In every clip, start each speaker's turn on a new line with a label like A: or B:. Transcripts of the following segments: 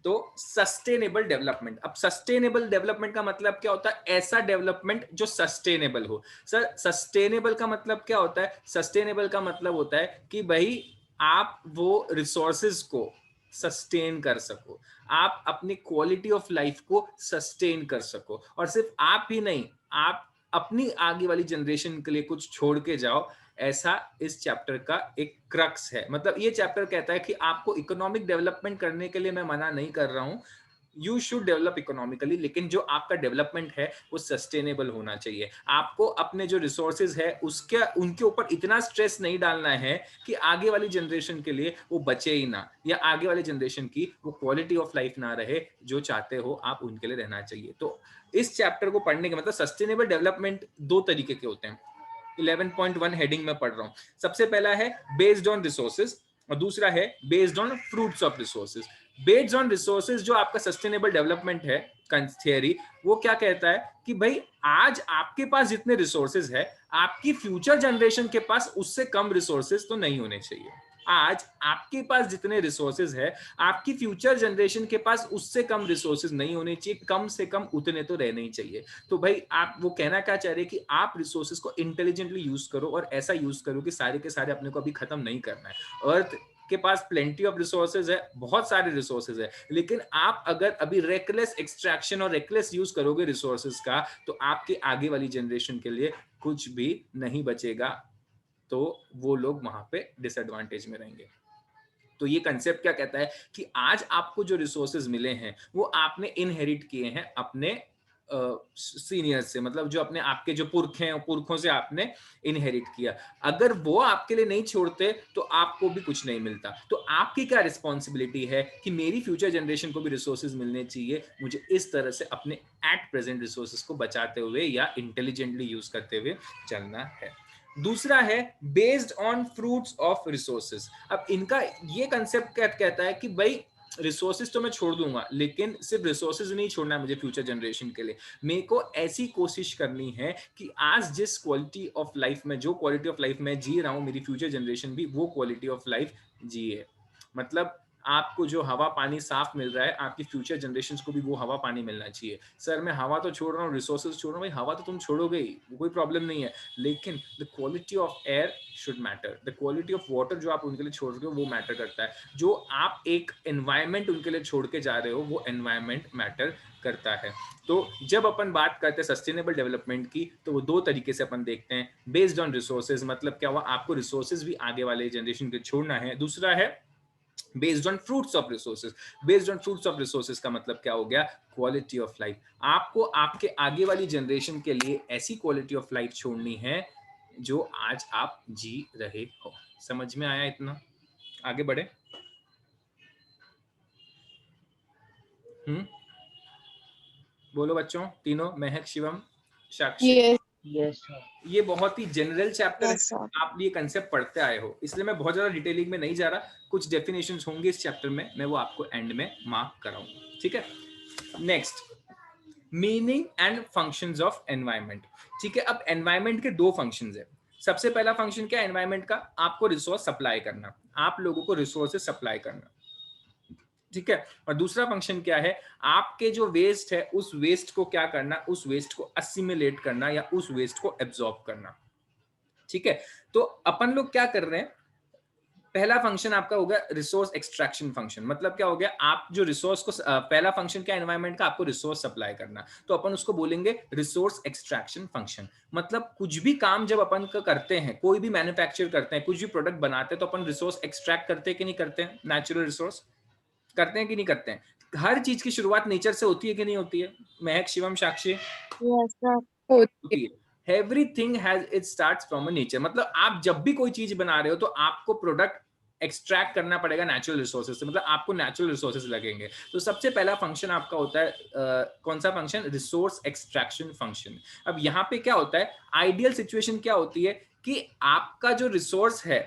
A: तो sustainable development, अब sustainable development का मतलब क्या होता है? ऐसा डेवलपमेंट जो सस्टेनेबल हो। सर सस्टेनेबल का मतलब क्या होता है? सस्टेनेबल का मतलब होता है कि भाई आप वो रिसोर्सेज को सस्टेन कर सको, आप अपनी क्वालिटी ऑफ लाइफ को सस्टेन कर सको, और सिर्फ आप ही नहीं, आप अपनी आगे वाली जनरेशन के लिए कुछ छोड़ के जाओ। ऐसा इस चैप्टर का एक क्रक्स है। मतलब ये चैप्टर कहता है कि आपको इकोनॉमिक डेवलपमेंट करने के लिए मैं मना नहीं कर रहा हूं, यू शुड डेवलप इकोनॉमिकली, लेकिन जो आपका डेवलपमेंट है वो सस्टेनेबल होना चाहिए। आपको अपने जो रिसोर्सेज है उसके उनके ऊपर इतना स्ट्रेस नहीं डालना है कि आगे वाली जनरेशन के लिए वो बचे ही ना, या आगे वाली जनरेशन की वो क्वालिटी ऑफ लाइफ ना रहे जो चाहते हो आप उनके लिए रहना चाहिए। तो इस चैप्टर को पढ़ने के मतलब सस्टेनेबल डेवलपमेंट दो तरीके के होते हैं। 11.1 हेडिंग में पढ़ रहा हूं। सबसे पहला है बेस्ड ऑन रिसोर्सेज और दूसरा है based on fruits of resources. Based on resources जो आपका सस्टेनेबल डेवलपमेंट है थियरी, वो क्या कहता है कि भाई आज आपके पास जितने रिसोर्सेज है, आपकी फ्यूचर जनरेशन के पास उससे कम रिसोर्सेज तो नहीं होने चाहिए। आज आपके पास जितने रिसोर्सेज है, आपकी फ्यूचर जनरेशन के पास उससे कम रिसोर्सेज नहीं होने चाहिए, कम से कम उतने तो रहने ही चाहिए। तो भाई आप वो कहना क्या चाह रहे हैं कि आप रिसोर्सेज को इंटेलिजेंटली यूज करो, और ऐसा यूज करो कि सारे के सारे अपने को अभी खत्म नहीं करना है। अर्थ के पास प्लेंटी ऑफ रिसोर्सेज है, बहुत सारे रिसोर्सेज है, लेकिन आप अगर अभी रेकलेस एक्सट्रैक्शन और रेकलेस यूज करोगे रिसोर्सेज का, तो आपके आगे वाली जनरेशन के लिए कुछ भी नहीं बचेगा, तो वो लोग वहां पे डिसएडवांटेज में रहेंगे। तो ये कंसेप्ट क्या कहता है कि आज आपको जो रिसोर्सेज मिले हैं वो आपने इनहेरिट किए हैं अपने सीनियर से, मतलब जो अपने आपके जो पुरख हैं, पुरखों से आपने इनहेरिट किया। अगर वो आपके लिए नहीं छोड़ते तो आपको भी कुछ नहीं मिलता। तो आपकी क्या रिस्पॉन्सिबिलिटी है कि मेरी फ्यूचर जनरेशन को भी रिसोर्सेज मिलने चाहिए, मुझे इस तरह से अपने एट प्रेजेंट रिसोर्सेज को बचाते हुए या इंटेलिजेंटली यूज करते हुए चलना है। दूसरा है based on fruits of resources. अब इनका ये कंसेप्ट क्या कहता है कि भाई रिसोर्सेज तो मैं छोड़ दूंगा, लेकिन सिर्फ रिसोर्सेज नहीं छोड़ना है मुझे फ्यूचर जनरेशन के लिए। मेरे को ऐसी कोशिश करनी है कि आज जिस क्वालिटी ऑफ लाइफ में, जो क्वालिटी ऑफ लाइफ में जी रहा हूं, मेरी फ्यूचर जनरेशन भी वो क्वालिटी ऑफ लाइफ जिए। मतलब आपको जो हवा पानी साफ मिल रहा है, आपकी फ्यूचर जनरेशन को भी वो हवा पानी मिलना चाहिए। सर मैं हवा तो छोड़ रहा हूँ, रिसोर्सेज छोड़ रहा हूँ, भाई हवा तो तुम छोड़ोगे ही, कोई प्रॉब्लम नहीं है, लेकिन the quality of air should matter, the quality of water जो आप उनके लिए छोड़ रहे हो वो मैटर करता है। जो आप एक एनवायरमेंट उनके लिए छोड़ के जा रहे हो वो एनवायरमेंट मैटर करता है। तो जब अपन बात करते हैं सस्टेनेबल डेवलपमेंट की, तो वो दो तरीके से अपन देखते हैं। बेस्ड ऑन रिसोर्सेज मतलब क्या हुआ, आपको रिसोर्सेज भी आगे वाले जनरेशन के छोड़ना है। दूसरा है based on fruits of resources. Based on fruits of resources का मतलब क्या हो गया, क्वालिटी ऑफ लाइफ। आपको आपके आगे वाली जनरेशन के लिए ऐसी क्वालिटी ऑफ लाइफ छोड़नी है जो आज आप जी रहे हो। समझ में आया इतना? आगे बढ़े। बोलो बच्चों तीनों, महक, शिवम, साक्षी।
B: Yes,
C: yes sir.
A: ये बहुत ही जनरल चैप्टर है,
B: yes, sir.
A: आप ये कंसेप्ट पढ़ते आए हो, इसलिए मैं बहुत ज्यादा डिटेलिंग में नहीं जा रहा। कुछ डेफिनेशंस होंगे इस चैप्टर में, मैं वो आपको एंड में मार्क कराऊंगा, ठीक है। Next, meaning and functions of environment. ठीक है, अब एनवायरनमेंट के दो फंक्शंस है। सबसे पहला फंक्शन क्या है एनवायरनमेंट का, आपको रिसोर्स सप्लाई करना, आप लोगों को रिसोर्सेज सप्लाई करना, ठीक है। और दूसरा फंक्शन क्या है, आपके जो वेस्ट है उस वेस्ट को क्या करना, उस वेस्ट को असिमिलेट करना या उस वेस्ट को एब्जॉर्ब करना, ठीक है। तो अपन लोग क्या कर रहे हैं, पहला फंक्शन आपका होगा रिसोर्स एक्सट्रैक्शन फंक्शन। मतलब क्या हो गया, आप जो रिसोर्स को पहला फंक्शन क्या एनवायरनमेंट का, आपको रिसोर्स सप्लाई करना, तो अपन उसको बोलेंगे रिसोर्स एक्सट्रैक्शन फंक्शन। मतलब कुछ भी काम जब अपन का करते हैं, कोई भी मैन्युफैक्चर करते हैं, कुछ भी प्रोडक्ट बनाते हैं, तो अपन रिसोर्स एक्सट्रैक्ट करते हैं कि नहीं करते हैं, नेचुरल रिसोर्स करते हैं कि नहीं करते हैं। हर चीज की शुरुआत नेचर से होती है कि नहीं होती है, महक, शिवम, साक्षी?
B: Yes, sir.
A: होती है। Everything has it starts from a nature. मतलब आप जब भी कोई चीज बना रहे हो तो आपको प्रोडक्ट एक्सट्रैक्ट करना पड़ेगा नेचुरल रिसोर्सेज से, मतलब आपको नेचुरल रिसोर्सेज लगेंगे। तो सबसे पहला फंक्शन आपका होता है कौन सा फंक्शन, रिसोर्स एक्सट्रैक्शन फंक्शन। अब यहाँ पे क्या होता है, आइडियल सिचुएशन क्या होती है कि आपका जो रिसोर्स है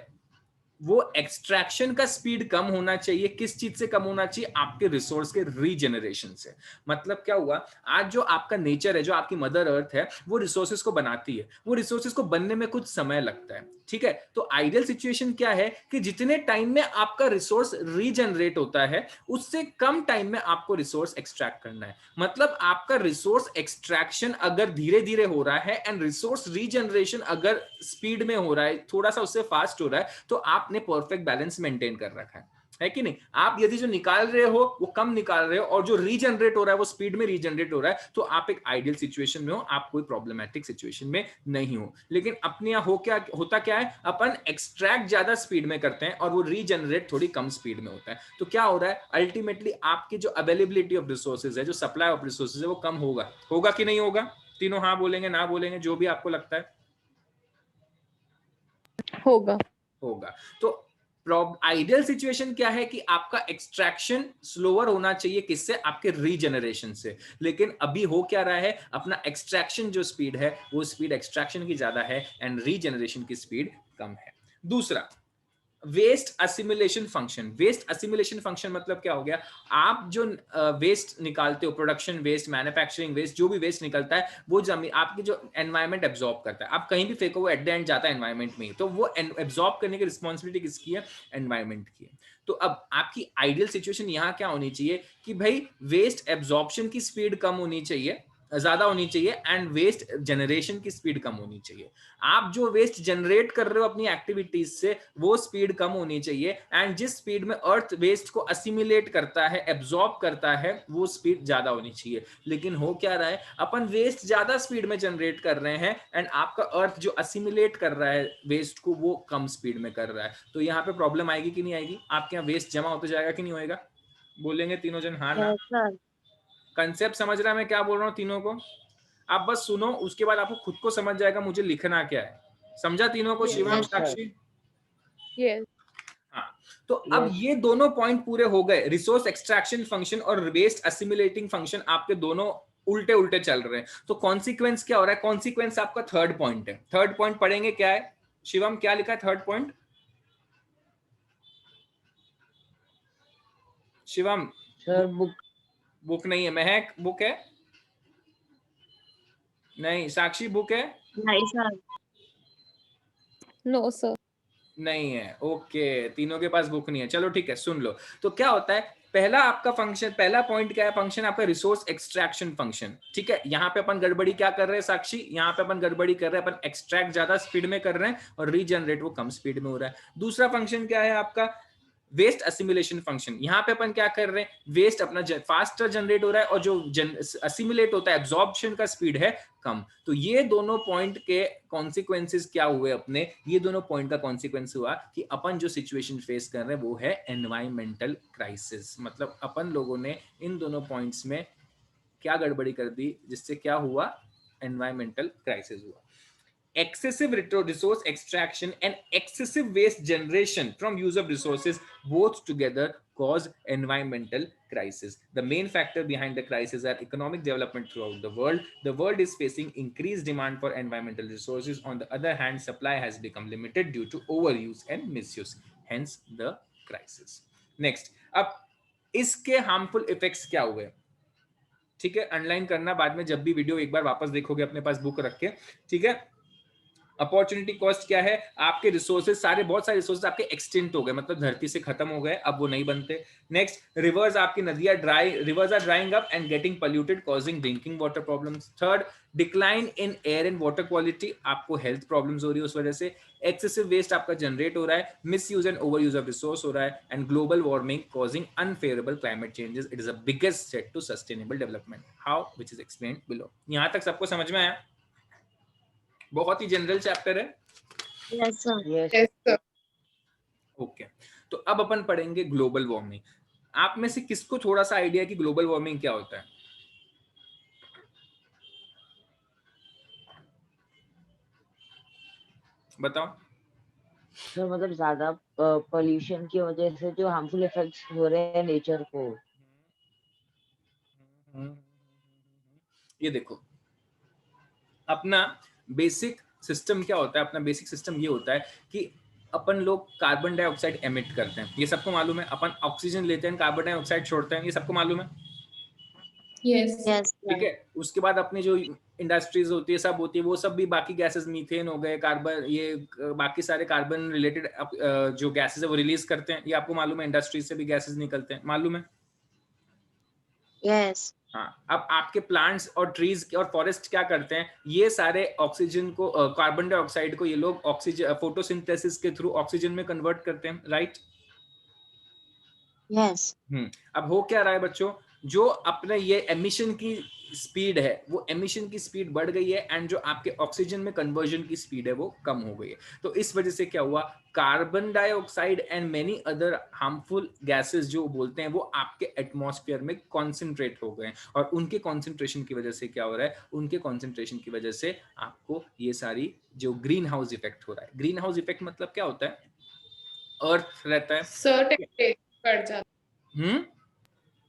A: वो एक्सट्रैक्शन का स्पीड कम होना चाहिए। किस चीज से कम होना चाहिए? आपके रिसोर्स के रीजनरेशन से। मतलब क्या हुआ, आज जो आपका नेचर है, जो आपकी मदर अर्थ है, वो रिसोर्सेज को बनाती है, वो रिसोर्सेज को बनने में कुछ समय लगता है, ठीक है। तो आइडियल सिचुएशन क्या है कि जितने टाइम में आपका रिसोर्स रीजनरेट होता है, उससे कम टाइम में आपको रिसोर्स एक्सट्रैक्ट करना है। मतलब आपका रिसोर्स एक्सट्रैक्शन अगर धीरे धीरे हो रहा है एंड रिसोर्स रीजनरेशन अगर स्पीड में हो रहा है, थोड़ा सा उससे फास्ट हो रहा है, तो आपने परफेक्ट बैलेंस मेंटेन कर रखा है कि नहीं? आप यदि जो निकाल रहे हो वो कम निकाल रहे हो और जो रीजनरेट हो रहा है वो स्पीड में रीजनरेट हो रहा है, तो आप एक आइडियल सिचुएशन में हो, आप कोई प्रॉब्लमैटिक सिचुएशन में नहीं हो। लेकिन अपने यहाँ होता क्या है, अपन एक्सट्रैक्ट ज्यादा स्पीड में करते हैं और वो रीजनरेट थोड़ी कम स्पीड में होता है। तो क्या हो रहा है, अल्टीमेटली आपकी जो अवेलेबिलिटी ऑफ रिसोर्सेज है, जो सप्लाई ऑफ रिसोर्सेज है, वो कम होगा कि नहीं होगा? तीनों हाँ बोलेंगे, ना बोलेंगे, जो भी आपको लगता है।
B: होगा।
A: होगा। तो आइडियल सिचुएशन क्या है कि आपका एक्सट्रैक्शन स्लोअर होना चाहिए, किससे? आपके रीजनरेशन से। लेकिन अभी हो क्या रहा है, अपना एक्सट्रैक्शन जो स्पीड है वो स्पीड एक्सट्रैक्शन की ज्यादा है एंड रीजनरेशन की स्पीड कम है। दूसरा, waste assimilation function. Waste assimilation function मतलब क्या हो गया, आप जो वेस्ट निकालते हो, प्रोडक्शन वेस्ट, मैन्युफैक्चरिंग वेस्ट, जो भी वेस्ट निकलता है, वो जमीन आपकी जो एनवायरमेंट एब्जॉर्ब करता है। आप कहीं भी फेंको, वो एट द एंड जाता है एनवायरमेंट में ही। तो वो एब्जॉर्ब करने की रिस्पॉन्सिबिलिटी किसकी है? एनवायरमेंट की है। तो अब आपकी आइडियल सिचुएशन यहाँ क्या होनी चाहिए कि भाई वेस्ट एब्जॉर्प्शन की स्पीड कम होनी चाहिए, ज्यादा होनी चाहिए, एंड वेस्ट जनरेशन की स्पीड कम होनी चाहिए। आप जो वेस्ट जनरेट कर रहे हो अपनी एक्टिविटीज से, वो स्पीड कम होनी चाहिए, एंड जिस स्पीड में अर्थ वेस्ट को असिमुलेट करता है, एब्जॉर्ब करता है, वो स्पीड ज्यादा होनी चाहिए। लेकिन हो क्या रहा है, अपन वेस्ट ज्यादा स्पीड में जनरेट कर रहे हैं एंड आपका अर्थ जो असिमुलेट कर रहा है वेस्ट को, वो कम स्पीड में कर रहा है। तो यहाँ पे प्रॉब्लम आएगी कि नहीं आएगी? आपके यहाँ वेस्ट जमा होते जाएगा कि नहीं होएगा? बोलेंगे तीनों जन हाँ ना?
B: Yes sir.
A: कंसेप्ट समझ रहा है मैं क्या बोल रहा हूँ तीनों को? आप बस सुनो, उसके बाद आपको खुद को समझ जाएगा मुझे लिखना क्या है। समझा तीनों को?
B: Yes
A: Shivam,
C: yes sir.
A: Sakshi?
B: Yes.
A: हाँ। तो अब
C: यस।
A: ये दोनों पॉइंट पूरे हो गए, रिसोर्स एक्सट्रैक्शन फंक्शन और वेस्ट असिमुलेटिंग फंक्शन आपके दोनों उल्टे उल्टे चल रहे हैं। तो कॉन्सिक्वेंस क्या हो रहा है? कॉन्सिक्वेंस आपका थर्ड पॉइंट है। थर्ड पॉइंट पढ़ेंगे, क्या है शिवम, क्या लिखा है third point? Shivam?
C: Sir book.
A: Book नहीं है। महक, बुक है? नहीं। साक्षी, बुक है?
B: नहीं सर। No sir.
A: नहीं है। ओके, तीनों के पास बुक नहीं है। चलो ठीक है, सुन लो। तो क्या होता है, पहला आपका फंक्शन, पहला पॉइंट क्या है? फंक्शन आपका रिसोर्स एक्सट्रैक्शन फंक्शन, ठीक है। यहाँ पे अपन गड़बड़ी क्या कर रहे हैं साक्षी? यहाँ पे अपन गड़बड़ी कर रहे हैं, अपन एक्सट्रैक्ट ज्यादा स्पीड में कर रहे हैं और रीजनरेट वो कम स्पीड में हो रहा है। दूसरा फंक्शन क्या है आपका? Waste assimilation function. यहाँ पे अपन क्या कर रहे हैं, वेस्ट अपना फास्टर जनरेट हो रहा है और जो असिमुलेट होता है, एब्जॉर्प्शन का स्पीड है कम। तो ये दोनों पॉइंट के कॉन्सिक्वेंसेस क्या हुए अपने? ये दोनों पॉइंट का कॉन्सिक्वेंस हुआ कि अपन जो सिचुएशन फेस कर रहे हैं वो है एनवायरमेंटल क्राइसिस। मतलब अपन लोगों ने इन दोनों पॉइंट्स में क्या गड़बड़ी कर दी, जिससे क्या हुआ? एनवायरमेंटल क्राइसिस हुआ। Excessive resource extraction and excessive waste generation from use of resources both together cause environmental crisis. The main factor behind the crisis are economic development throughout the world. The world is facing increased demand for environmental resources. On the other hand, supply has become limited due to overuse and misuse. Hence the crisis. Next, अब इसके harmful effects क्या हुए? ठीक है, underline करना बाद में जब भी वीडियो एक बार वापस देखोगे अपने पास बुक रख के, ठीक है। अपॉर्चुनिटी कॉस्ट क्या है? आपके रिसोर्सेज सारे, बहुत सारे रिसोर्सेज आपके एक्सटिंक्ट हो गए, मतलब धरती से खत्म हो गए, अब वो नहीं बनते। नेक्स्ट, रिवर्स, आपकी नदियां rivers are drying up and getting polluted, causing drinking water problems. Third, decline in air and water quality, आपको हेल्थ प्रॉब्लम्स हो रही है उस वजह से। एक्सेसिव वेस्ट आपका जनरेट हो रहा है, misuse and overuse of resource हो रहा है, and global warming causing unfavourable climate changes. It is a biggest threat to sustainable development. How? Which is explained below. यहां तक सबको समझ में आया? बहुत ही जनरल चैप्टर है।
B: Yes sir.
C: Yes.
B: Yes sir.
A: Okay, तो अब अपन पढ़ेंगे ग्लोबल वार्मिंग। आप में से किसको थोड़ा सा आइडिया है कि ग्लोबल वार्मिंग क्या होता है? बताओ।
C: सर मतलब ज्यादा पोल्यूशन की वजह से जो हार्मफुल इफेक्ट्स हो रहे हैं नेचर को।
A: ये देखो, अपना बेसिक सिस्टम क्या होता है? अपना बेसिक सिस्टम ये होता है कि अपन लोग कार्बन डाइऑक्साइड एमिट करते हैं, ये सबको मालूम है। अपन ऑक्सीजन लेते हैं, कार्बन डाइऑक्साइड छोड़ते हैं, ये सबको मालूम है।
B: यस
C: यस
A: ठीक है, उसके बाद अपनी जो इंडस्ट्रीज होती है सब होती है, वो सब भी बाकी गैसेस, मीथेन हो गए, कार्बन, ये बाकी सारे कार्बन रिलेटेड जो गैसेस है वो रिलीज करते हैं। ये आपको मालूम है, इंडस्ट्रीज से भी गैसेस निकलते हैं, मालूम है।
C: यस
A: हाँ, अब आपके प्लांट्स और ट्रीज और फॉरेस्ट क्या करते हैं, ये सारे ऑक्सीजन को, कार्बन डाइऑक्साइड को ये लोग ऑक्सीजन, फोटोसिंथेसिस के थ्रू ऑक्सीजन में कन्वर्ट करते हैं, राइट।
C: यस
A: अब हो क्या रहा है बच्चों, जो अपने ये एमिशन की स्पीड है, वो एमिशन की स्पीड बढ़ गई है, एंड जो आपके ऑक्सीजन में कन्वर्जन की स्पीड है वो कम हो गई है। तो इस वजह से क्या हुआ, carbon dioxide and many other harmful gases जो बोलते हैं वो आपके एटमॉस्फेयर में कॉन्सेंट्रेट हो गए, और उनके कॉन्सेंट्रेशन की वजह से क्या हो रहा है, उनके कॉन्सेंट्रेशन की वजह से आपको ये सारी जो ग्रीन हाउस इफेक्ट हो रहा है। ग्रीन हाउस इफेक्ट मतलब क्या होता है, अर्थ रहता है,
B: सर टेम्परेचर बढ़ जाता,
A: हम्म,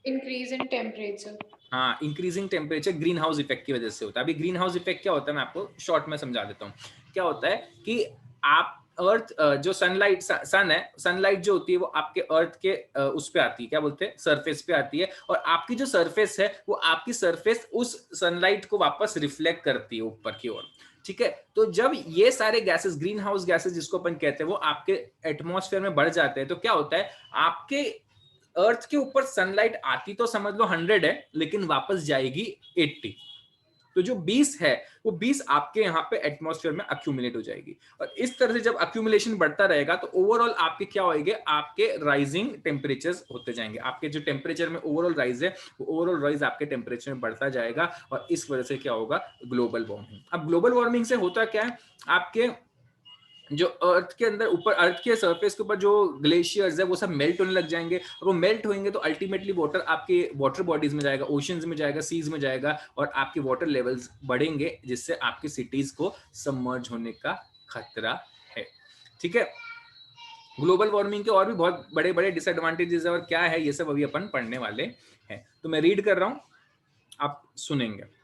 B: इंक्रीज इन टेम्परेचर।
A: हाँ, increasing temperature green house effect की वजह से होता है। अभी ग्रीन हाउस इफेक्ट क्या होता है, मैं आपको शॉर्ट में समझा देता हूँ। क्या होता है कि आप अर्थ, जो सनलाइट, सन है, सनलाइट जो होती है वो आपके अर्थ के उस पे आती है, क्या बोलते हैं, सरफेस पे आती है, और आपकी जो सरफेस है वो आपकी सरफेस उस सनलाइट को वापस रिफ्लेक्ट करती है ऊपर की ओर। ठीक है, तो जब ये सारे गैसेस, ग्रीन हाउस गैसेस जिसको अपन कहते हैं, वो आपके एटमॉस्फेयर में बढ़ जाते हैं, तो क्या होता है, आपके अर्थ के ऊपर सनलाइट आती तो समझ लो 100 है, लेकिन वापस जाएगी 80। तो जो 20 है वो 20 आपके यहाँ पे एटमॉस्फेयर में अक्यूमुलेट हो जाएगी, और इस तरह से जब अक्यूमुलेशन बढ़ता रहेगा तो ओवरऑल आपके क्या होएंगे, आपके राइजिंग टेम्परेचर्स होते जाएंगे। आपके जो टेम्परेचर में ओवरऑल राइज है, वो ओवरऑल राइज आपके टेम्परेचर में बढ़ता जाएगा, और इस वजह से क्या होगा, ग्लोबल वार्मिंग। अब ग्लोबल वार्मिंग से होता क्या है, आपके जो अर्थ के अंदर, ऊपर अर्थ के सरफेस के ऊपर जो ग्लेशियर्स है वो सब मेल्ट होने लग जाएंगे, और वो मेल्ट होंगे तो अल्टीमेटली वाटर आपके वाटर बॉडीज में जाएगा, ओशंस में जाएगा, सीज में जाएगा, और आपके वाटर लेवल्स बढ़ेंगे, जिससे आपकी सिटीज को सबमर्ज होने का खतरा है। ठीक है, ग्लोबल वार्मिंग के और भी बहुत बड़े बड़े डिसएडवांटेजेस है, और क्या है ये सब अभी अपन पढ़ने वाले हैं। तो मैं रीड कर रहा हूं, आप सुनेंगे।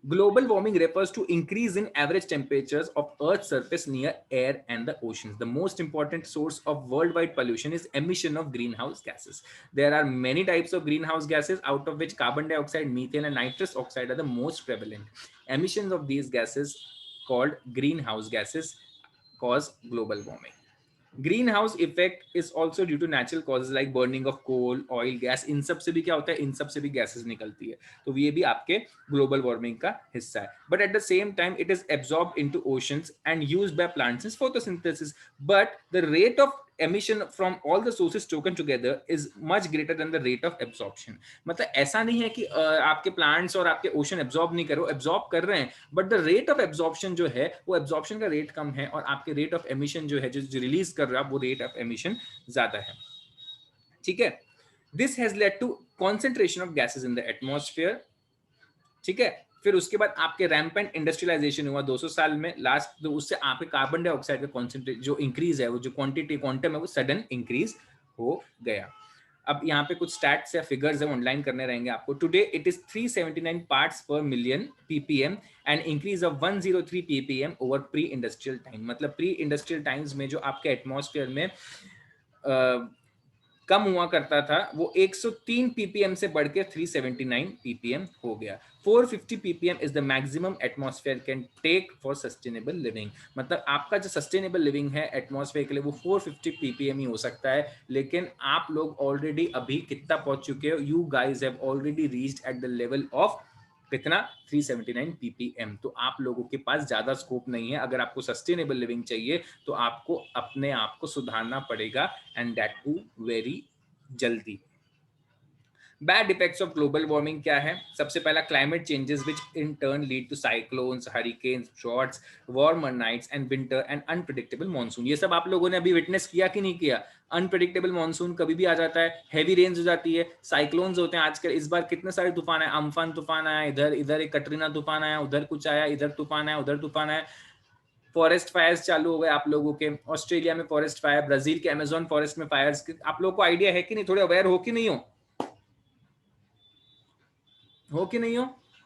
A: Global warming refers to increase in average temperatures of Earth's surface near air and the oceans. The most important source of worldwide pollution is emission of greenhouse gases. There are many types of greenhouse gases, out of which carbon dioxide, methane, and nitrous oxide are the most prevalent. Emissions of these gases, called greenhouse gases, cause global warming. Greenhouse effect is also due to natural causes like burning of coal, oil, gas. इन सब से भी क्या होता है, इन सब से भी gases निकलती है, तो ये भी आपके ग्लोबल वार्मिंग का हिस्सा है। But at the same time it is absorbed into oceans and used by plants in photosynthesis, but the rate of emission from all the sources taken together is much greater than the rate of absorption. मतलब ऐसा नहीं है कि आपके plants और आपके ocean absorb नहीं कर रहे, एब्जॉर्ब कर रहे हैं, but the rate of absorption जो है वो एब्जॉर्प्शन का रेट कम है, और आपके रेट ऑफ एमिशन जो है, जो रिलीज कर रहा है, वो रेट ऑफ एमिशन ज्यादा है। ठीक है, this has led to concentration of gases in the atmosphere. ठीक है, फिर उसके बाद आपके रैम्पेंट इंडस्ट्रियलाइजेशन हुआ 200 साल में लास्ट, तो उससे आपके कार्बन डाइऑक्साइड का कॉन्सेंट्रेट जो इंक्रीज है, वो जो क्वांटिटी क्वांटम है, वो सडन इंक्रीज हो गया। अब यहाँ पे कुछ स्टैट्स या फिगर्स है, ऑनलाइन करने रहेंगे आपको। टुडे इट इज 379 पार्ट्स पर million ppm and increase of 103 ppm over pre industrial time. मतलब प्री इंडस्ट्रियल टाइम्स में जो आपके एटमॉस्फेयर में कम हुआ करता था, वो 103 ppm से बढ़ के 379 ppm हो गया। 450 ppm is the maximum atmosphere can take for sustainable living. मतलब आपका जो सस्टेनेबल लिविंग है एटमॉस्फेयर के लिए, वो 450 ppm ही हो सकता है, लेकिन आप लोग ऑलरेडी अभी कितना पहुंच चुके हो, you guys have already reached at the level of कितना, 379 ppm। तो आप लोगों के पास ज्यादा स्कोप नहीं है। अगर आपको सस्टेनेबल लिविंग चाहिए तो आपको अपने आप को सुधारना पड़ेगा, एंड दैट टू वेरी जल्दी। Bad effects of global warming क्या है? सबसे पहला, climate changes which in turn lead to cyclones, hurricanes, droughts, warmer nights and winter and unpredictable monsoon. ये सब आप लोगों ने अभी विटनेस किया कि नहीं किया? अनप्रेडिक्टेबल मॉनसून कभी भी आ जाता है, हैवी रेन्स हो जाती है, साइक्लोन्स होते हैं। आजकल इस बार कितने सारे तूफान आए, अम्फान तूफान आया, इधर एक कटरीना तूफान आया, उधर कुछ आया, इधर तूफान आया, उधर तूफान आया। फॉरेस्ट फायर्स चालू हो गए आप लोगों के, ऑस्ट्रेलिया में फॉरेस्ट फायर, ब्राजील के अमेजोन फॉरेस्ट में फायर्स। आप लोगों को आइडिया है कि नहीं? थोड़े अवेयर हो कि नहीं हो कि नहीं हो?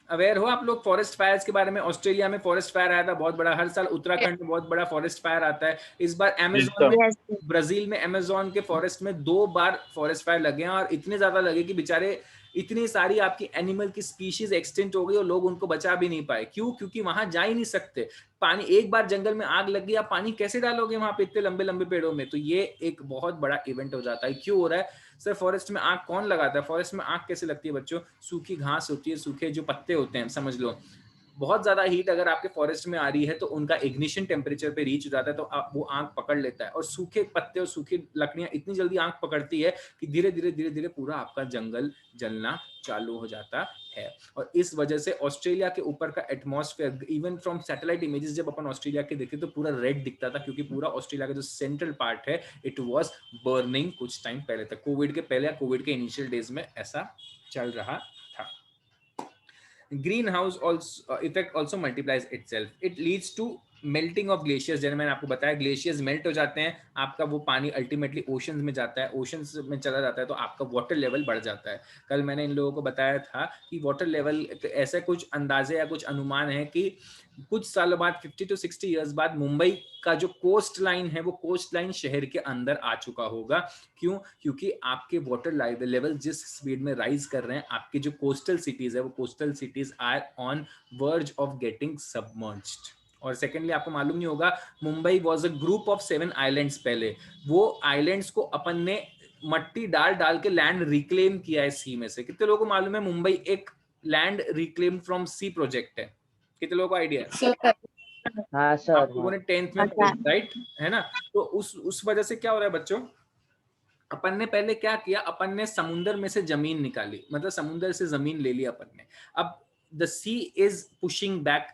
A: अवेयर हो आप लोग फॉरेस्ट फायर्स के बारे में? ऑस्ट्रेलिया में फॉरेस्ट फायर आया था बहुत बड़ा, हर साल उत्तराखंड में बहुत बड़ा फॉरेस्ट फायर आता है। इस बार अमेज़न में,
C: Yes.
A: ब्राजील में अमेज़न के फॉरेस्ट में 2 बार फॉरेस्ट फायर लगे हैं और इतने ज्यादा लगे कि बेचारे इतनी सारी आपकी एनिमल की स्पीशीज एक्सटिंक्ट हो गई और लोग उनको बचा भी नहीं पाए। क्यों? क्योंकि वहां जा ही नहीं सकते। पानी, एक बार जंगल में आग लग गई, आप पानी कैसे डालोगे वहां पे इतने लंबे लंबे पेड़ों में? तो ये एक बहुत बड़ा इवेंट हो जाता है। क्यों हो रहा है? सर फॉरेस्ट में आग कौन लगाता है? फॉरेस्ट में आग कैसे लगती है बच्चों? सूखी घास होती है, सूखे जो पत्ते होते हैं, समझ लो। बहुत ज्यादा हीट अगर आपके फॉरेस्ट में आ रही है तो उनका इग्निशन टेम्परेचर पे रीच हो जाता है, तो वो आग पकड़ लेता है। और सूखे पत्ते और सूखी लकड़ियां इतनी जल्दी आग पकड़ती है कि धीरे धीरे पूरा आपका जंगल जलना चालू हो जाता है। और इस वजह से ऑस्ट्रेलिया के ऊपर का atmosphere, even from satellite images जब अपन ऑस्ट्रेलिया के देखे तो पूरा रेड दिखता था, क्योंकि पूरा ऑस्ट्रेलिया का जो सेंट्रल पार्ट है इट वाज बर्निंग कुछ टाइम पहले तक, कोविड के पहले या कोविड के इनिशियल डेज में ऐसा चल रहा था। greenhouse also effect also multiplies itself. It leads to melting of glaciers. जैसे मैंने आपको बताया ग्लेशियर्स मेल्ट हो जाते हैं, आपका वो पानी अल्टीमेटली ओशंस में जाता है, ओशंस में चला जाता है तो आपका वाटर लेवल बढ़ जाता है। कल मैंने इन लोगों को बताया था कि वाटर लेवल ऐसे कुछ अंदाजे या कुछ अनुमान है कि कुछ सालों बाद 50 to 60 ईयर्स बाद मुंबई का जो कोस्ट लाइन है वो कोस्ट लाइन शहर के अंदर आ चुका होगा। क्यों? क्योंकि आपके वाटर लेवल जिस स्पीड में राइज कर रहे हैं, आपकी जो कोस्टल सिटीज है वो coastal cities are on verge of getting submerged. और सेकेंडली आपको मालूम नहीं होगा, Mumbai was a group of 7 islands पहले। वो आइलैंड्स को अपन ने मट्टी डाल डाल के लैंड रिक्लेम किया है सी में से। कितने लोगों को मालूम है मुंबई एक land reclaim from sea project है? कितने लोगों को आइडिया है?
B: So
C: हाँ सर,
A: आप लोगों ने 10th में पढ़ा, राइट है ना? तो उस वजह से क्या हो रहा है बच्चों, अपन ने पहले क्या किया, अपन ने समुंदर में से जमीन निकाली, मतलब समुंदर से जमीन ले ली अपन ने। अब the sea is pushing back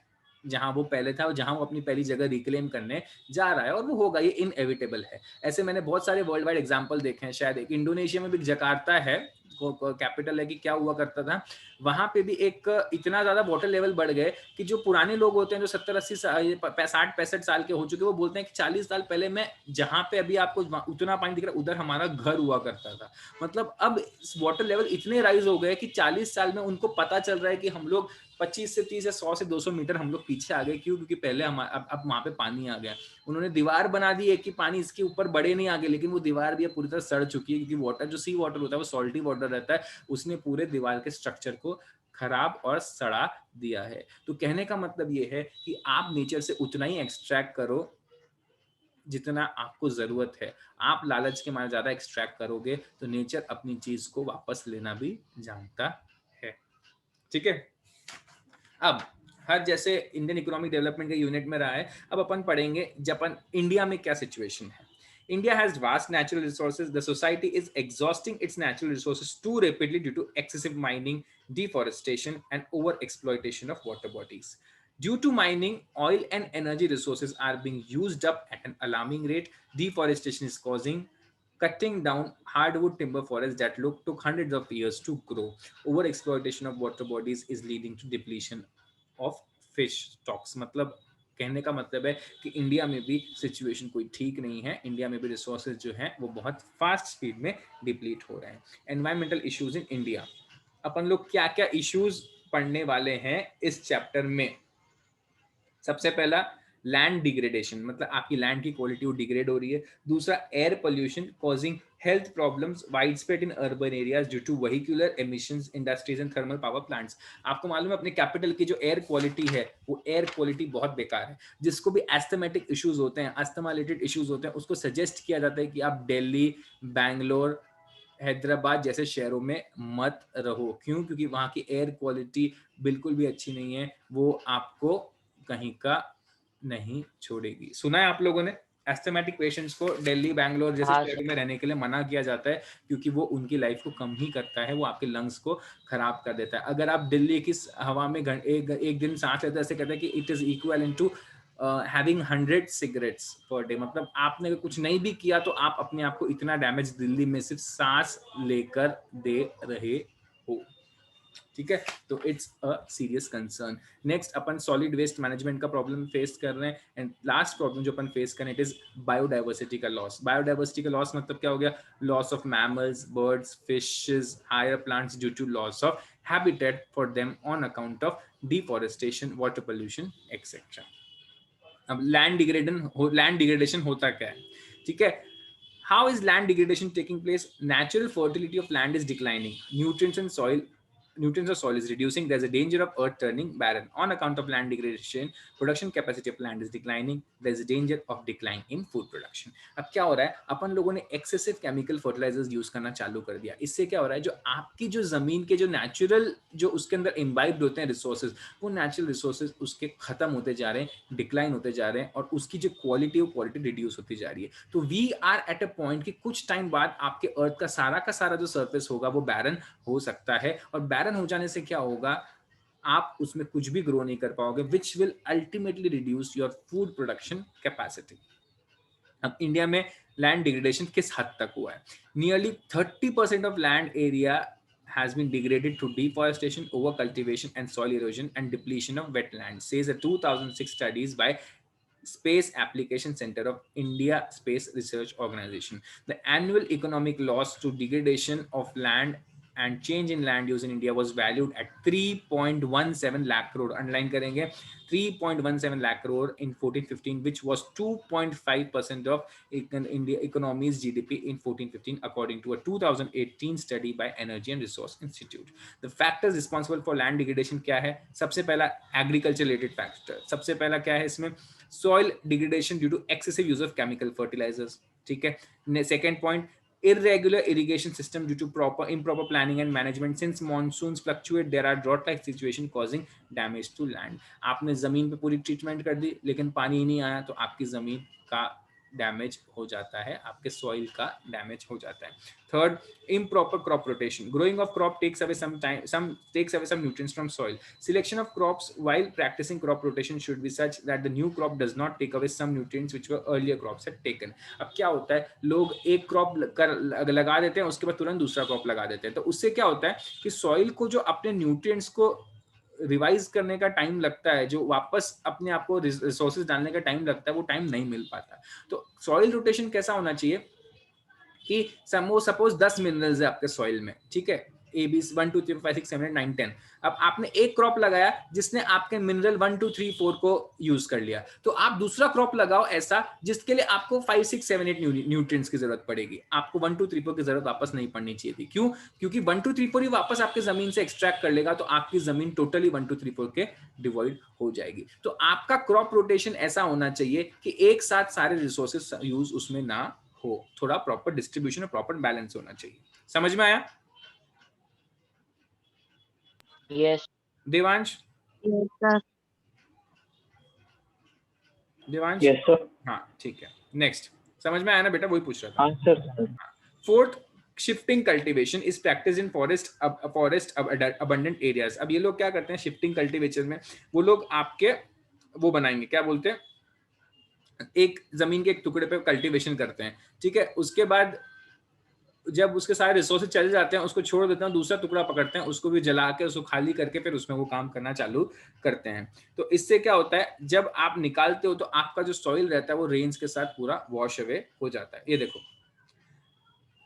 A: जहां वो पहले था और जहां वो अपनी पहली जगह रिक्लेम करने जा रहा है, और वो होगा, ये इनएविटेबल है। ऐसे मैंने बहुत सारे वर्ल्ड वाइड एग्जांपल देखे हैं। शायद एक इंडोनेशिया में भी जकार्ता है, कैपिटल है, कि क्या हुआ करता था वहां पे भी एक इतना ज्यादा वाटर लेवल बढ़ गए कि जो पुराने लोग होते हैं जो 70-80 60-65 साल के हो चुके, वो बोलते हैं कि 40 साल पहले मैं जहां पे अभी आपको उतना पानी दिख रहा है उधर हमारा घर हुआ करता था। मतलब अब वाटर लेवल इतने राइज हो गए कि 40 साल में उनको पता चल रहा है कि हम लोग 25 से 30 या 100 से 200 मीटर हम लोग पीछे आ गए। क्यों? क्योंकि पहले हम अब वहां पे पानी आ गया। उन्होंने दीवार बना दी है कि पानी इसके ऊपर बढ़े नहीं आगे, लेकिन वो दीवार भी पूरी तरह सड़ चुकी है, क्योंकि वाटर जो सी वाटर होता है वो सॉल्टी वाटर रहता है, उसने पूरे दीवार के स्ट्रक्चर को खराब और सड़ा दिया है। तो कहने का मतलब ये है कि आप नेचर से उतना ही एक्सट्रैक्ट करो जितना आपको जरूरत है। आप लालच के मारे ज्यादा एक्सट्रैक्ट करोगे तो नेचर अपनी चीज को वापस लेना भी जानता है। ठीक है? अब हर जैसे इंडियन इकोनॉमिक डेवलपमेंट के यूनिट में रहा है, अब अपन पढ़ेंगे जापान इंडिया में क्या सिचुएशन है। India has vast natural resources. The society is exhausting its natural resources too rapidly due to excessive mining, deforestation, and overexploitation of water bodies. Due to mining, oil and energy resources are being used up at an alarming rate. Deforestation is causing cutting down hardwood timber forests that took hundreds of years to grow. Overexploitation of water bodies is leading to depletion of fish stocks. मतलब कहने का मतलब है कि India में भी situation कोई ठीक नहीं है। इंडिया में भी रिसोर्सेज जो हैं वो बहुत फास्ट स्पीड में डिप्लीट हो रहे हैं। एनवायरमेंटल इश्यूज इन इंडिया, अपन लोग क्या क्या इश्यूज पढ़ने वाले हैं इस चैप्टर में। सबसे पहला लैंड डिग्रेडेशन, मतलब आपकी लैंड की क्वालिटी वो डिग्रेड हो रही है। दूसरा air pollution causing health problems widespread in urban areas due to vehicular emissions, industries and thermal power plants. आपको मालूम है अपने कैपिटल की जो एयर क्वालिटी है वो एयर क्वालिटी बहुत बेकार है। जिसको भी एस्थमेटिक इश्यूज होते हैं, अस्थमा रिलेटेड इश्यूज होते हैं, उसको सजेस्ट किया जाता है कि आप दिल्ली, बैंगलोर, हैदराबाद जैसे शहरों में मत रहो। क्यों? क्योंकि वहाँ की एयर क्वालिटी बिल्कुल भी अच्छी नहीं है, वो आपको कहीं का नहीं छोड़ेगी। सुना है आप लोगों ने? एस्थमेटिक पेशेंट्स को दिल्ली, बैंगलोर जैसे
C: हाँ
A: शहरों में रहने के लिए मना किया जाता है, क्योंकि वो उनकी लाइफ को कम ही करता है, वो आपके लंग्स को खराब कर देता है। अगर आप दिल्ली की हवा में एक दिन सांस लेते हैं, ऐसे कहते हैं कि it is equal to having 100 cigarettes per day. मतलब आपने कुछ नहीं भी किया तो आप अपने आप को इतना डैमेज दिल्ली में सिर्फ सांस लेकर दे रहे हो। ठीक है, तो it's a serious concern. Next अपन सॉलिड वेस्ट मैनेजमेंट का प्रॉब्लम फेस कर रहे हैं, एंड लास्ट प्रॉब्लम जो अपन फेस कर रहे हैं इट इज बायोडाइवर्सिटी का लॉस। बायोडाइवर्सिटी का लॉस मतलब क्या हो गया, loss of mammals, birds, fishes, higher plants due to loss of habitat for them on account of deforestation, water pollution etcetera. अब लैंड डिग्रेडेशन होता क्या है, ठीक है। How is land degradation taking place? Natural fertility of land is declining. Nutrients of soil is reducing. There's a danger of earth turning barren. On account of land degradation, production capacity of land is declining. There's a danger of decline in food production. अब क्या हो रहा है, अपन लोगों ने excessive chemical fertilisers use करना चालू कर दिया। इससे क्या हो रहा है, जो आपकी जो जमीन के जो नेचुरल जो उसके अंदर इम्बाइब्ड होते हैं रिसोर्सेज, वो नेचुरल रिसोर्सेज उसके खत्म होते जा रहे हैं, डिक्लाइन होते जा रहे हैं, और उसकी जो क्वालिटी रिड्यूस होती जा रही है। तो we are at a point कि कुछ टाइम बाद आपके अर्थ का सारा जो सरफेस होगा वो बैरन हो सकता है, और बैरन हो जाने से क्या होगा, आप उसमें कुछ भी ग्रो नहीं कर पाओगे, which will ultimately reduce your food production capacity. अब इंडिया में लैंड डिग्रेडेशन किस हद तक हुआ है, nearly 30% of land area has been degraded through deforestation, overcultivation, and soil erosion and depletion of wetlands, says a 2006 studies by Space Application Center of India Space Research Organization. The annual economic loss to degradation of land and change in land use in India was valued at 3.17 lakh crore. Underline करेंगे 3.17 lakh crore in 14-15, which was 2.5% of India economy's GDP in 14-15, according to a 2018 study by Energy and Resource Institute. The factors responsible for land degradation क्या है? सबसे पहला agriculture related factor. सबसे पहला क्या है इसमें? Soil degradation due to excessive use of chemical fertilizers. ठीक है. Second point, irregular irrigation system due to improper planning and management. Since monsoons fluctuate, there are drought like situation causing damage to land. आपने जमीन पे पूरी treatment कर दी लेकिन पानी ही नहीं आया, तो आपकी जमीन का डैमेज हो जाता है, आपके सॉइल का डैमेज हो जाता है। Third, improper crop rotation. Growing of crop takes away some nutrients from soil. Selection of crops while practicing crop rotation should be such that the new crop does not take away some nutrients which were earlier crops had taken. अब क्या होता है, लोग एक crop लगा देते हैं, उसके बाद तुरंत दूसरा क्रॉप लगा देते हैं, तो उससे क्या होता है कि सॉइल को जो अपने न्यूट्रिएंट्स को रिवाइज करने का टाइम लगता है, जो वापस अपने आप को रिसोर्सेज डालने का टाइम लगता है, वो टाइम नहीं मिल पाता। तो सॉइल रोटेशन कैसा होना चाहिए कि सपोज 10 मिनरल्स है आपके सॉइल में, ठीक है, ए बी 1 2 3 4 5 6 7 8 9 10। अब आपने एक क्रॉप लगाया जिसने आपके मिनरल 1 2 3 4 को यूज कर लिया, तो आप दूसरा क्रॉप लगाओ ऐसा जिसके लिए आपको 5 6 7 8 न्यूट्रिएंट्स की जरूरत पड़ेगी, आपको 1 2 3 4 की जरूरत वापस नहीं पड़नी चाहिए थी। क्यों? क्योंकि 1 2 3 4 ही वापस आपकी जमीन से एक्सट्रैक्ट कर लेगा, तो आपकी जमीन टोटली 1 2 3 4 के डिवॉइड हो जाएगी। तो आपका क्रॉप रोटेशन ऐसा होना चाहिए कि एक साथ सारे रिसोर्सेज यूज उसमें ना हो, थोड़ा प्रॉपर डिस्ट्रीब्यूशन और प्रॉपर बैलेंस होना चाहिए। समझ में आया?
C: Yes
A: Devansh?
C: Yes sir.
A: Devansh?
D: Yes sir.
A: हाँ ठीक है, नेक्स्ट। समझ में आया ना बेटा? वही पूछ रहा था।
D: हाँ sir.
A: Fourth, shifting cultivation is practice in forest abundant areas. अब ये लोग क्या करते हैं शिफ्टिंग कल्टीवेशन में, वो लोग आपके वो बनाएंगे, क्या बोलते हैं, एक जमीन के एक टुकड़े पे कल्टीवेशन करते हैं, ठीक है, उसके बाद जब उसके सारे रिसोर्सेज चले जाते हैं उसको छोड़ देते हैं, दूसरा टुकड़ा पकड़ते हैं, उसको भी जला के उसको खाली करके फिर उसमें वो काम करना चालू करते हैं। तो इससे क्या होता है, जब आप निकालते हो तो आपका जो सॉइल रहता है वो रेंज के साथ पूरा वॉश अवे हो जाता है। ये देखो,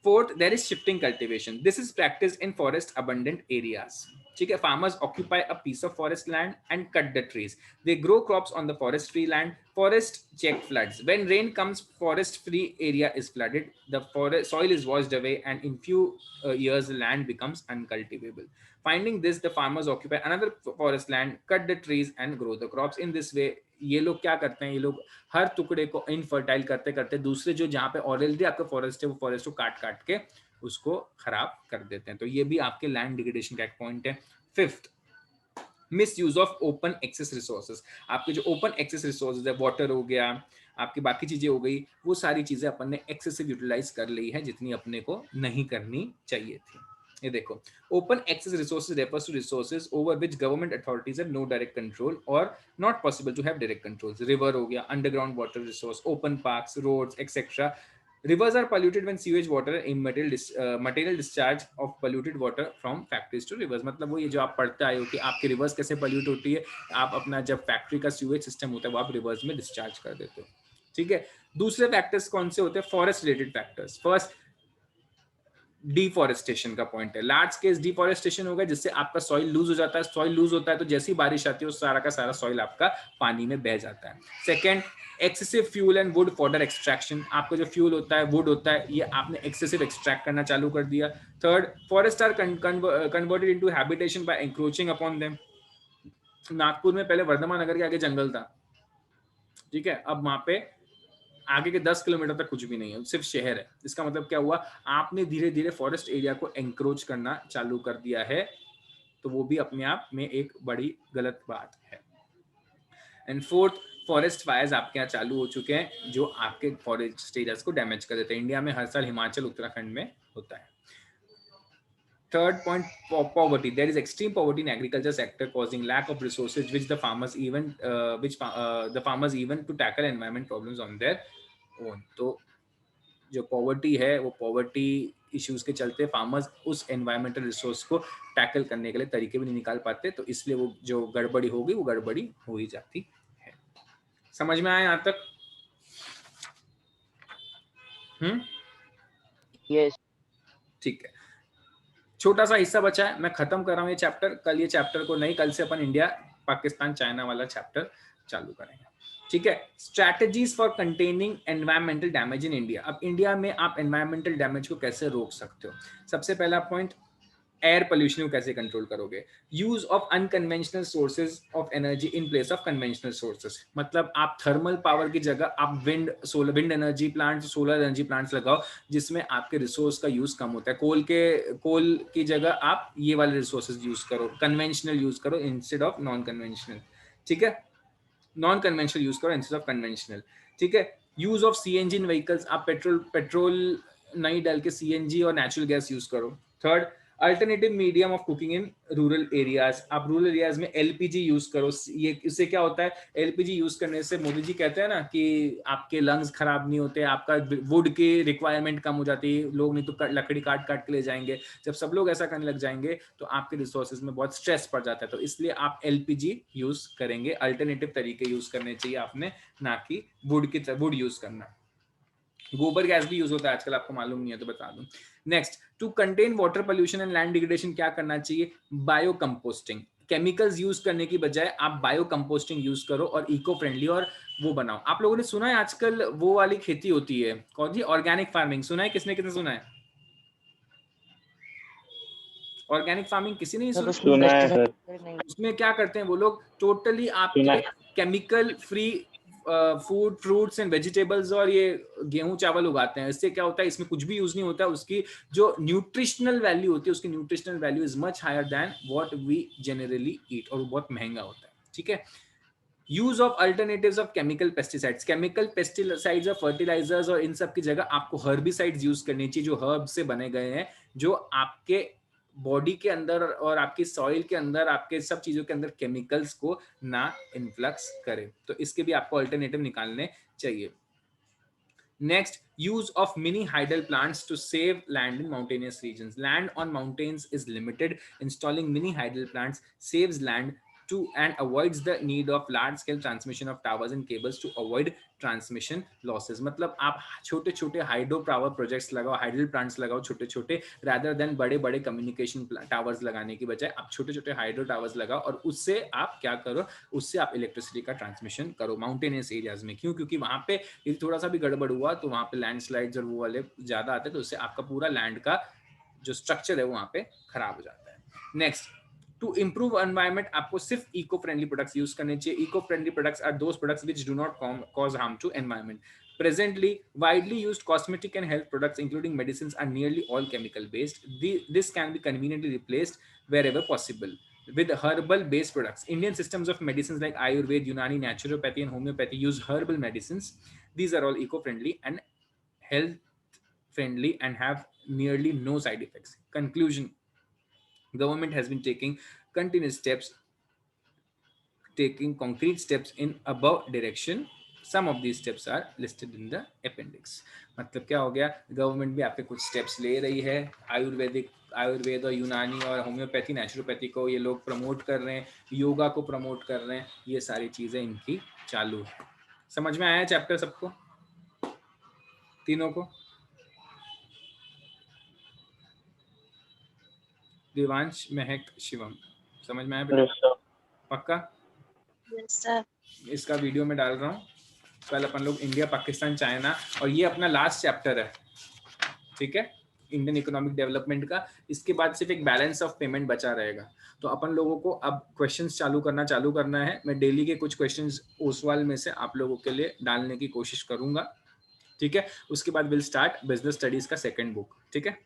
A: fourth, there is shifting cultivation. This is practice in forest abundant areas. ठीक है, farmers occupy a piece of forest land and cut the trees. They grow crops on the forest free land. Forest check floods. When rain comes, forest free area is flooded. The forest soil is washed away, and in few years, the land becomes uncultivable. Finding this, the farmers occupy another forest land, cut the trees, and grow the crops. In this way, ये लोग क्या करते हैं, ये लोग हर टुकड़े को infertile करते करते दूसरे जो जहाँ पे ऑलरेडी आपका फॉरेस्ट है वो फॉरेस्ट को काट काट के उसको खराब कर देते हैं। तो ये भी आपके लैंड डिग्रेडेशन का एक पॉइंट है। Fifth, misuse of open access resources. आपके जो ओपन एक्सेस रिसोर्सेज है, वाटर हो गया, आपकी बाकी चीजें हो गई, वो सारी चीजें अपन ने एक्सेसिव यूटिलाइज कर ली है जितनी अपने को नहीं करनी चाहिए थी। ये देखो, open access resources refers to resources over which government authorities have no direct control or not possible to have direct controls. River हो गया, underground water resource, open parks, roads etcetera Rivers are polluted when sewage water and material discharge of polluted water from factories to rivers. मतलब वो ये जो आप पढ़ते आए हो कि आपके रिवर्स कैसे पोल्यूट होती है, आप अपना जब फैक्ट्री का सीवेज सिस्टम होता है वो आप रिवर्स में डिस्चार्ज कर देते हो, ठीक है। दूसरे फैक्टर्स कौन से होते हैं? Forest related factors. First deforestation का पॉइंट है, लार्ज स्केल डिफॉरेस्टेशन होगा जिससे आपका सॉइल लूज हो जाता है। सॉइल लूज होता है तो जैसी बारिश आती है उस सारा का सारा सॉइल आपका पानी में बह जाता है। Second, excessive fuel and would fodder extraction, आपका जो फ्यूल होता है, वुड होता है, ये आपने एक्सेसिव एक्सट्रैक्ट करना चालू कर दिया। Third, forest are converted into habitation by encroaching upon them. Nagpur में पहले वर्धमान नगर के आगे जंगल था, ठीक है, अब वहां पे आगे के 10 किलोमीटर तक कुछ भी नहीं है, सिर्फ शहर है। इसका मतलब क्या हुआ? आपने धीरे धीरे फॉरेस्ट एरिया को एंक्रोच करना चालू कर दिया है, तो वो भी अपने आप में एक बड़ी गलत बात है। एंड फोर्थ, फॉरेस्ट फायर्स आपके यहाँ चालू हो चुके हैं जो आपके फॉरेस्ट एरियाज को डैमेज कर देते हैं। इंडिया में हर साल हिमाचल उत्तराखंड में होता है। Third point, poverty. There is extreme poverty in agriculture sector causing lack of resources which the farmers even to tackle environment problems on their own. तो जो पॉवर्टी है वो पॉवर्टी इश्यूज के चलते फार्मर्स उस एनवायरमेंटल रिसोर्स को tackle करने के लिए तरीके भी नहीं निकाल पाते, तो इसलिए वो जो गड़बड़ी होगी वो गड़बड़ी हो ही जाती है। समझ में आया यहाँ तक?
C: यस,
A: ठीक है, छोटा सा हिस्सा बचा है, मैं खत्म कर रहा हूँ ये चैप्टर। कल ये चैप्टर को नहीं, कल से अपन इंडिया पाकिस्तान चाइना वाला चैप्टर चालू करेंगे, ठीक है। Strategies for containing environmental damage in India. अब इंडिया में आप एनवायरमेंटल डैमेज को कैसे रोक सकते हो? सबसे पहला पॉइंट, एयर पोल्यूशन को कैसे कंट्रोल करोगे? Use of unconventional sources of energy in place of conventional sources. मतलब आप थर्मल पावर की जगह आप wind energy plants, solar energy plants लगाओ जिसमें आपके रिसोर्स का यूज कम होता है। कोल की जगह आप ये वाले रिसोर्सेज यूज करो, कन्वेंशनल यूज करो इंस्टेड ऑफ नॉन कन्वेंशनल, ठीक है। नॉन कन्वेंशनल यूज करो इंस्टेड ऑफ कन्वेंशनल, ठीक है। Use of CNG in vehicles, आप पेट्रोल नहीं डाल के सीएनजी और नेचुरल गैस यूज करो। Third, alternative medium of cooking in rural areas. आप रूरल एरियाज में एलपीजी यूज करो। ये इससे क्या होता है? एलपीजी यूज करने से मोदी जी कहते हैं ना कि आपके लंग्स खराब नहीं होते, आपका वुड की रिक्वायरमेंट कम हो जाती है, लोग नहीं तो लकड़ी काट काट के ले जाएंगे। जब सब लोग ऐसा करने लग जाएंगे तो आपके रिसोर्सेज में बहुत स्ट्रेस पड़ जाता है, तो इसलिए आप एलपीजी यूज करेंगे। अल्टरनेटिव तरीके यूज करने चाहिए आपने, ना कि वुड यूज करना। गोबर गैस भी यूज होता है आजकल, आपको मालूम नहीं है तो बता दूं। Next, to contain water pollution and land degradation क्या करना चाहिए? Bio composting. केमिकल्स यूज करने की बजाय आप बायो कंपोस्टिंग यूज करो और इको फ्रेंडली और वो बनाओ। आप लोगों ने सुना है आजकल वो वाली खेती होती है, कौन सी? Organic farming. सुना है? किसने किसने सुना है ऑर्गेनिक फार्मिंग? किसी ने
C: सर
D: सुना है सर।
A: उसमें क्या करते हैं वो लोग? टोटली आपके chemical free food, fruits and vegetables और ये गेहूं चावल उगाते हैं। इससे क्या होता है? इसमें कुछ भी यूज नहीं होता, उसकी जो न्यूट्रिशनल वैल्यू होती है, उसकी nutritional value is much higher than what we generally eat, और वो बहुत महंगा होता है, ठीक है। Use of alternatives of chemical pesticides. Chemical pesticides और फर्टिलाइजर्स और इन सब की जगह आपको हर्बिसाइड्स यूज करनी चाहिए जो हर्ब से बने गए हैं, जो आपके बॉडी के अंदर और आपकी सॉइल के अंदर, आपके सब चीजों के अंदर केमिकल्स को ना इन्फ्लक्स करे। तो इसके भी आपको अल्टरनेटिव निकालने चाहिए। Next, use of mini hydel plants to save land in mountainous regions. Land on mountains is limited. Installing mini hydel plants saves land to and avoids the need of large scale transmission of towers and cables to avoid transmission losses. मतलब आप छोटे छोटे hydro power projects लगाओ, hydel plants लगाओ छोटे छोटे, rather than बड़े बड़े कम्युनिकेशन टावर्स लगाने की बजाय आप छोटे छोटे हाइड्रो टावर्स लगाओ और उससे आप क्या करो? उससे आप इलेक्ट्रिसिटी का ट्रांसमिशन करो माउंटेनियस एरियाज में। क्यों? क्योंकि वहां पे यदि थोड़ा सा भी गड़बड़ हुआ तो वहां पे लैंडस्लाइड्स और वो वाले ज्यादा आते हैं, तो उससे आपका पूरा लैंड का जो स्ट्रक्चर है वो वहां पे खराब हो जाता है। नेक्स्ट, टू इम्प्रूव एनवायरमेंट आपको सिर्फ इको फ्रेंडली प्रोडक्ट्स यूज करने चाहिए। Eco friendly products are those products which do not cause harm to environment. Presently, widely used cosmetic and health products, including medicines, are nearly all chemical based. This can be conveniently replaced wherever possible with herbal-based products. Indian systems of medicines like Ayurveda, Unani, naturopathy, and homeopathy use herbal medicines. These are all eco-friendly and health-friendly and have nearly no side effects. Conclusion: government has been taking continuous steps, taking concrete steps in above direction. Some of these steps are listed in the appendix. मतलब क्या हो गया, government भी आपके कुछ steps ले रही है, आयुर्वेद और यूनानी और होम्योपैथी नेचुरोपैथी को ये लोग प्रमोट कर रहे हैं, योगा को प्रमोट कर रहे हैं, ये सारी चीजें इनकी चालू है। समझ में आया चैप्टर सबको, तीनों को? देवांश, महक, शिवम, समझ में आया बेटा? पक्का? इसका वीडियो में डाल रहा हूँ। कल अपन लोग इंडिया, पाकिस्तान, चाइना, और ये अपना लास्ट चैप्टर है, ठीक है, इंडियन इकोनॉमिक डेवलपमेंट का। इसके बाद सिर्फ एक बैलेंस ऑफ पेमेंट बचा रहेगा। तो अपन लोगों को अब क्वेश्चंस चालू करना है। मैं डेली के कुछ क्वेश्चंस ओसवाल में से आप लोगों के लिए डालने की कोशिश करूंगा, ठीक है। उसके बाद विल स्टार्ट बिजनेस स्टडीज का सेकंड बुक, ठीक है।